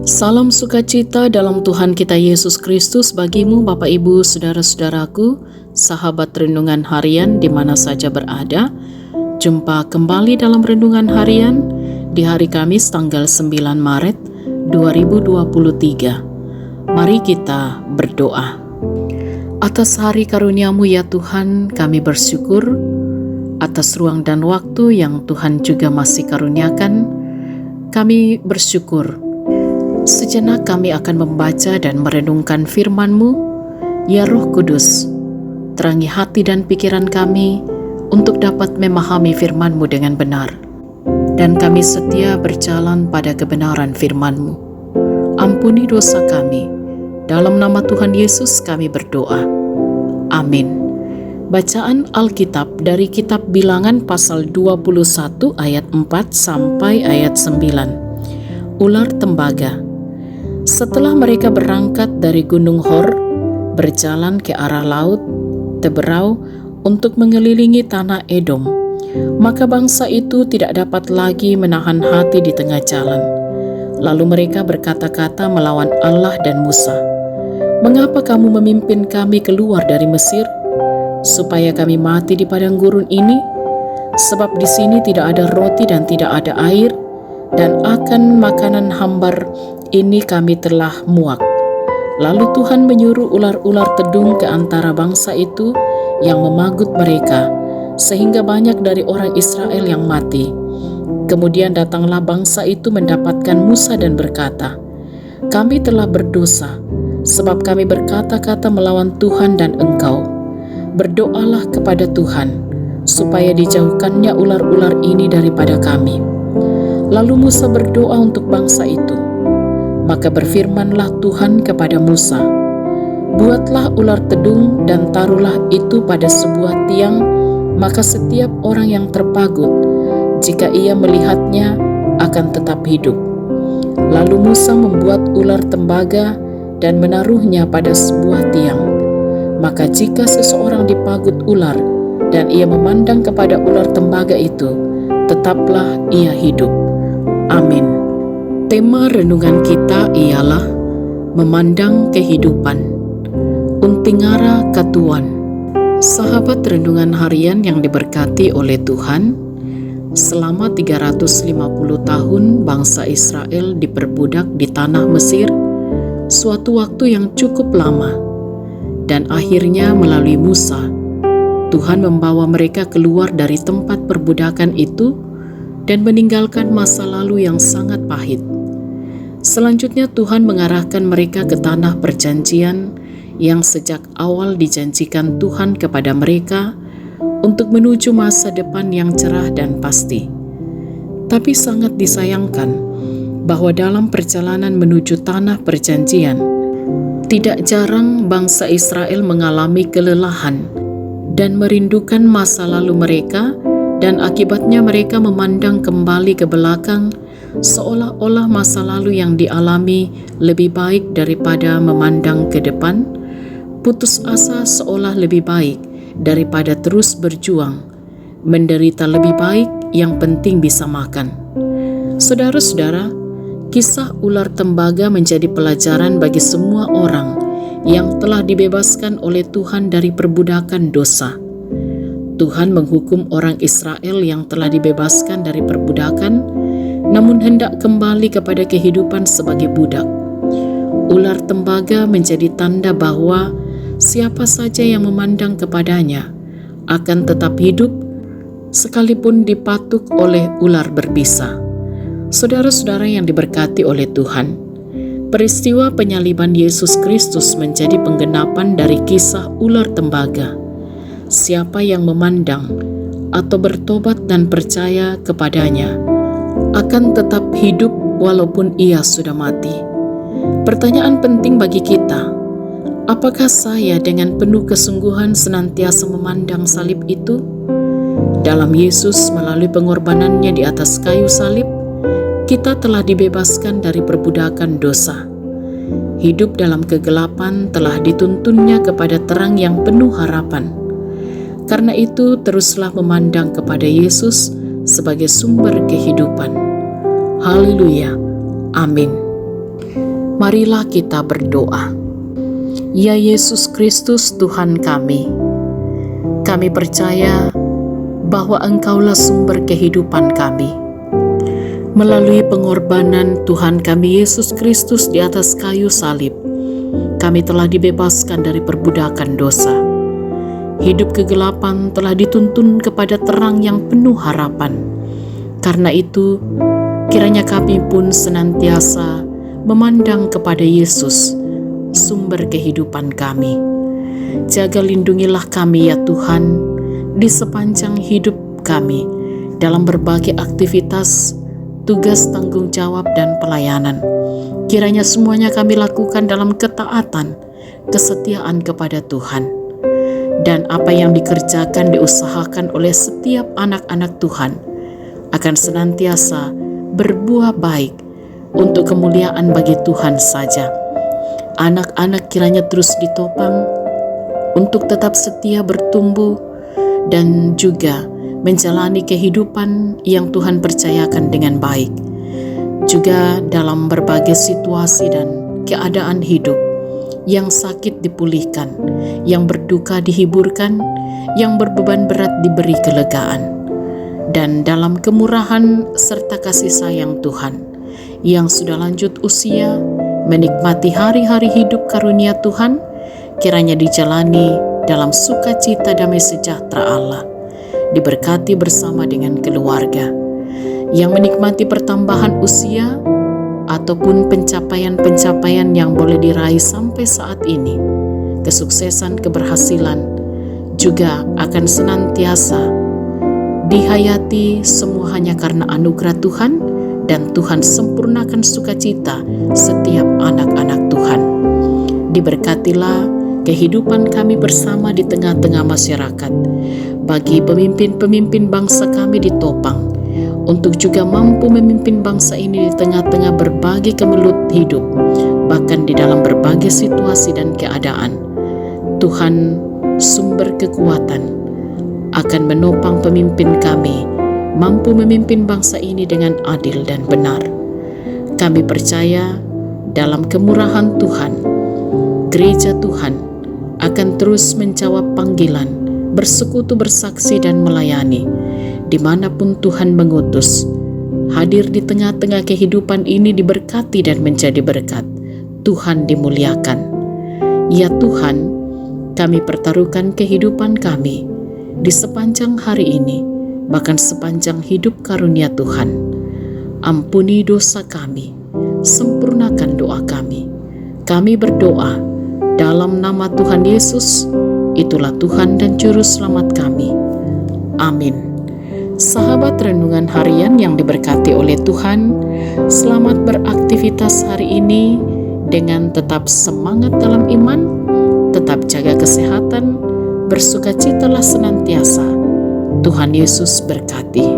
Salam sukacita dalam Tuhan kita Yesus Kristus bagimu Bapak Ibu Saudara-saudaraku, sahabat renungan harian di mana saja berada. Jumpa kembali dalam renungan harian di hari Kamis tanggal 9 Maret 2023. Mari kita berdoa. Atas hari karunia-Mu ya Tuhan, kami bersyukur atas ruang dan waktu yang Tuhan juga masih karuniakan. Kami bersyukur. Sejenak kami akan membaca dan merenungkan firman-Mu, ya Roh Kudus, terangi hati dan pikiran kami untuk dapat memahami firman-Mu dengan benar. Dan kami setia berjalan pada kebenaran firman-Mu. Ampuni dosa kami, dalam nama Tuhan Yesus kami berdoa. Amin. Bacaan Alkitab dari kitab Bilangan pasal 21 ayat 4 sampai ayat 9. Ular tembaga. Setelah mereka berangkat dari Gunung Hor, berjalan ke arah laut Teberau untuk mengelilingi tanah Edom, maka bangsa itu tidak dapat lagi menahan hati di tengah jalan. Lalu mereka berkata-kata melawan Allah dan Musa, "Mengapa kamu memimpin kami keluar dari Mesir, supaya kami mati di padang gurun ini? Sebab di sini tidak ada roti dan tidak ada air, dan akan makanan hambar ini kami telah muak." Lalu Tuhan menyuruh ular-ular tedung ke antara bangsa itu yang memagut mereka, sehingga banyak dari orang Israel yang mati. Kemudian datanglah bangsa itu mendapatkan Musa dan berkata, "Kami telah berdosa, sebab kami berkata-kata melawan Tuhan dan engkau. Berdoalah kepada Tuhan, supaya dijauhkannya ular-ular ini daripada kami." Lalu Musa berdoa untuk bangsa itu. Maka berfirmanlah Tuhan kepada Musa, "Buatlah ular tedung dan taruhlah itu pada sebuah tiang, maka setiap orang yang terpagut, jika ia melihatnya, akan tetap hidup." Lalu Musa membuat ular tembaga dan menaruhnya pada sebuah tiang. Maka jika seseorang dipagut ular dan ia memandang kepada ular tembaga itu, tetaplah ia hidup. Amin. Tema renungan kita ialah memandang kehidupan. Untingara Katuan. Sahabat renungan harian yang diberkati oleh Tuhan, selama 350 tahun bangsa Israel diperbudak di tanah Mesir, suatu waktu yang cukup lama. Dan akhirnya melalui Musa, Tuhan membawa mereka keluar dari tempat perbudakan itu dan meninggalkan masa lalu yang sangat pahit. Selanjutnya Tuhan mengarahkan mereka ke tanah perjanjian yang sejak awal dijanjikan Tuhan kepada mereka untuk menuju masa depan yang cerah dan pasti. Tapi sangat disayangkan bahwa dalam perjalanan menuju tanah perjanjian, tidak jarang bangsa Israel mengalami kelelahan dan merindukan masa lalu mereka, dan akibatnya mereka memandang kembali ke belakang seolah-olah masa lalu yang dialami lebih baik daripada memandang ke depan. Putus asa seolah lebih baik daripada terus berjuang. Menderita lebih baik, yang penting bisa makan. Saudara-saudara, kisah ular tembaga menjadi pelajaran bagi semua orang yang telah dibebaskan oleh Tuhan dari perbudakan dosa. Tuhan menghukum orang Israel yang telah dibebaskan dari perbudakan, namun hendak kembali kepada kehidupan sebagai budak. Ular tembaga menjadi tanda bahwa siapa saja yang memandang kepadanya akan tetap hidup, sekalipun dipatuk oleh ular berbisa. Saudara-saudara yang diberkati oleh Tuhan, peristiwa penyaliban Yesus Kristus menjadi penggenapan dari kisah ular tembaga. Siapa yang memandang atau bertobat dan percaya kepadanya akan tetap hidup walaupun ia sudah mati. Pertanyaan penting bagi kita, apakah saya dengan penuh kesungguhan senantiasa memandang salib itu? Dalam Yesus melalui pengorbanannya di atas kayu salib, kita telah dibebaskan dari perbudakan dosa. Hidup dalam kegelapan telah dituntunnya kepada terang yang penuh harapan. Karena itu, teruslah memandang kepada Yesus sebagai sumber kehidupan. Haleluya. Amin. Marilah kita berdoa. Ya Yesus Kristus Tuhan kami percaya bahwa Engkaulah sumber kehidupan kami. Melalui pengorbanan Tuhan kami Yesus Kristus di atas kayu salib, kami telah dibebaskan dari perbudakan dosa. Hidup kegelapan telah dituntun kepada terang yang penuh harapan. Karena itu, kiranya kami pun senantiasa memandang kepada Yesus, sumber kehidupan kami. Jaga lindungilah kami ya Tuhan, di sepanjang hidup kami, dalam berbagai aktivitas, tugas tanggung jawab dan pelayanan. Kiranya semuanya kami lakukan dalam ketaatan, kesetiaan kepada Tuhan. Dan apa yang dikerjakan, diusahakan oleh setiap anak-anak Tuhan akan senantiasa berbuah baik untuk kemuliaan bagi Tuhan saja. Anak-anak kiranya terus ditopang untuk tetap setia bertumbuh dan juga menjalani kehidupan yang Tuhan percayakan dengan baik. Juga dalam berbagai situasi dan keadaan hidup, yang sakit dipulihkan, yang berduka dihiburkan, yang berbeban berat diberi kelegaan. Dan dalam kemurahan serta kasih sayang Tuhan, yang sudah lanjut usia, menikmati hari-hari hidup karunia Tuhan, kiranya dijalani dalam sukacita damai sejahtera Allah, diberkati bersama dengan keluarga, yang menikmati pertambahan usia ataupun pencapaian-pencapaian yang boleh diraih sampai saat ini. Kesuksesan, keberhasilan juga akan senantiasa dihayati, semua hanya karena anugerah Tuhan, dan Tuhan sempurnakan sukacita setiap anak-anak Tuhan. Diberkatilah kehidupan kami bersama di tengah-tengah masyarakat. Bagi pemimpin-pemimpin bangsa kami ditopang untuk juga mampu memimpin bangsa ini di tengah-tengah berbagai kemelut hidup, bahkan di dalam berbagai situasi dan keadaan. Tuhan sumber kekuatan akan menopang pemimpin kami, mampu memimpin bangsa ini dengan adil dan benar. Kami percaya dalam kemurahan Tuhan, gereja Tuhan akan terus menjawab panggilan, bersekutu, bersaksi, dan melayani dimanapun Tuhan mengutus. Hadir di tengah-tengah kehidupan ini diberkati dan menjadi berkat. Tuhan dimuliakan. Ya Tuhan, kami pertaruhkan kehidupan kami di sepanjang hari ini, bahkan sepanjang hidup karunia Tuhan. Ampuni dosa kami, sempurnakan doa kami. Kami berdoa dalam nama Tuhan Yesus, itulah Tuhan dan Juru Selamat kami. Amin. Sahabat renungan harian yang diberkati oleh Tuhan, selamat beraktivitas hari ini dengan tetap semangat dalam iman, tetap jaga kesehatan, bersukacitalah senantiasa. Tuhan Yesus berkati.